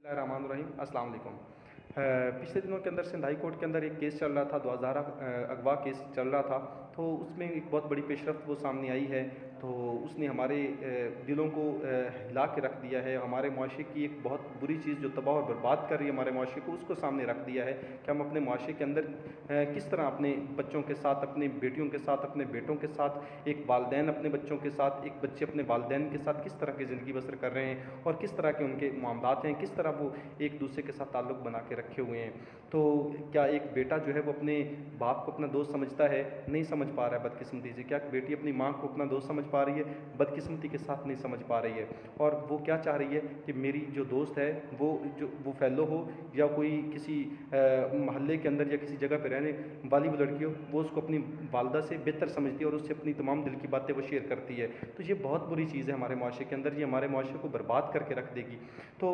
बिस्मिल्लाहिर्रहमानिर्रहीम। अस्सलाम वालेकुम। पिछले दिनों के अंदर सिंध हाई कोर्ट के अंदर एक केस चल रहा था, 2000 अगवा केस चल रहा था। तो उसमें एक बहुत बड़ी पेशरफ्त वो सामने आई है। तो उसने हमारे दिलों को हिला के रख दिया है। हमारे मुआशरे की एक बहुत बुरी चीज़ जो तबाह और बर्बाद कर रही है हमारे मुआशरे को, उसको सामने रख दिया है कि हम अपने मुआशरे के अंदर किस तरह अपने बच्चों के साथ, अपनी बेटियों के साथ, अपने बेटों के साथ, एक वालदैन अपने बच्चों के साथ, एक बच्चे अपने वालदैन के साथ किस तरह की ज़िंदगी बसर कर रहे हैं और किस तरह के उनके मामलात हैं, किस तरह वो एक दूसरे के साथ ताल्लुक़ बना के रखे हुए हैं। तो क्या एक बेटा जो है वो अपने बाप को अपना दोस्त समझता है? नहीं समझ पा रहा है बदकिस्मती से। क्या बेटी अपनी माँ को अपना दोस्त समझ पा रही है? बदकिस्मती के साथ नहीं समझ पा रही है। और वो क्या चाह रही है कि मेरी जो दोस्त है वो फेलो हो या कोई किसी मोहल्ले के अंदर या किसी जगह पर रहने वाली वो लड़की हो, वो उसको अपनी वालदा से बेहतर समझती है और उससे अपनी तमाम दिल की बातें वो शेयर करती है। तो ये बहुत बुरी चीज़ है हमारे मुआशरे के अंदर, ये हमारे मुआशरे को बर्बाद करके रख देगी। तो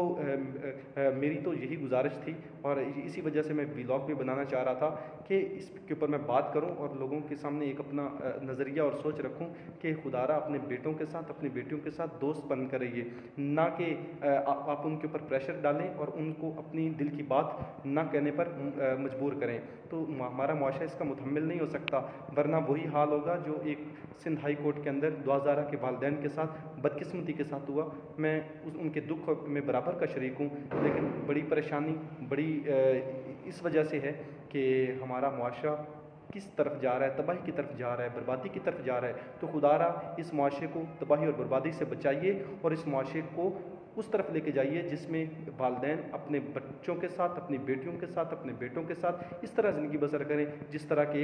मेरी तो यही गुजारिश थी और इसी वजह से मैं व्लॉग भी बनाना चाह रहा था कि इसके ऊपर मैं बात करूं और लोगों के सामने एक अपना नज़रिया और सोच रखूं कि खुदारा अपने बेटों के साथ, अपनी बेटियों के साथ दोस्त बन कर रहिए, ना कि आप उनके ऊपर प्रेशर डालें और उनको अपनी दिल की बात ना कहने पर मजबूर करें। तो हमारा मुआशरा इसका मुतहम्मिल नहीं हो सकता, वरना वही हाल होगा जो एक सिंध हाई कोर्ट के अंदर 2000 के वालदैन के साथ बदकिस्मती के साथ हुआ। मैं उनके दुख में बराबर का शरीक हूँ, लेकिन बड़ी परेशानी बड़ी इस वजह से है कि हमारा मुआशरा किस तरफ जा रहा है, तबाही की तरफ जा रहा है, बर्बादी की तरफ जा रहा है। तो खुदारा इस मुआशरे को तबाही और बर्बादी से बचाइए और इस मुआशरे को उस तरफ लेके जाइए जिसमें वालदैन अपने बच्चों के साथ, अपनी बेटियों के साथ, अपने बेटों के साथ इस तरह ज़िंदगी बसर करें जिस तरह के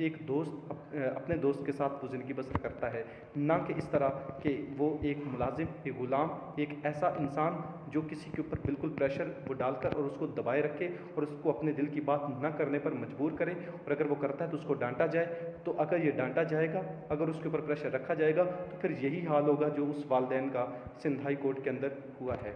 एक दोस्त अपने दोस्त के साथ वो ज़िंदगी बसर करता है, ना कि इस तरह कि वो एक मुलाजिम, एक ग़ुलाम, एक ऐसा इंसान जो किसी के ऊपर बिल्कुल प्रेशर वो डालकर और उसको दबाए रखे और उसको अपने दिल की बात न करने पर मजबूर करें। और अगर वो करता है तो उसको डांटा जाए। तो अगर ये डांटा जाएगा, अगर उसके ऊपर प्रेशर रखा जाएगा, तो फिर यही हाल होगा जो उस वालदैन का सिंध हाई कोर्ट के अंदर हुआ है।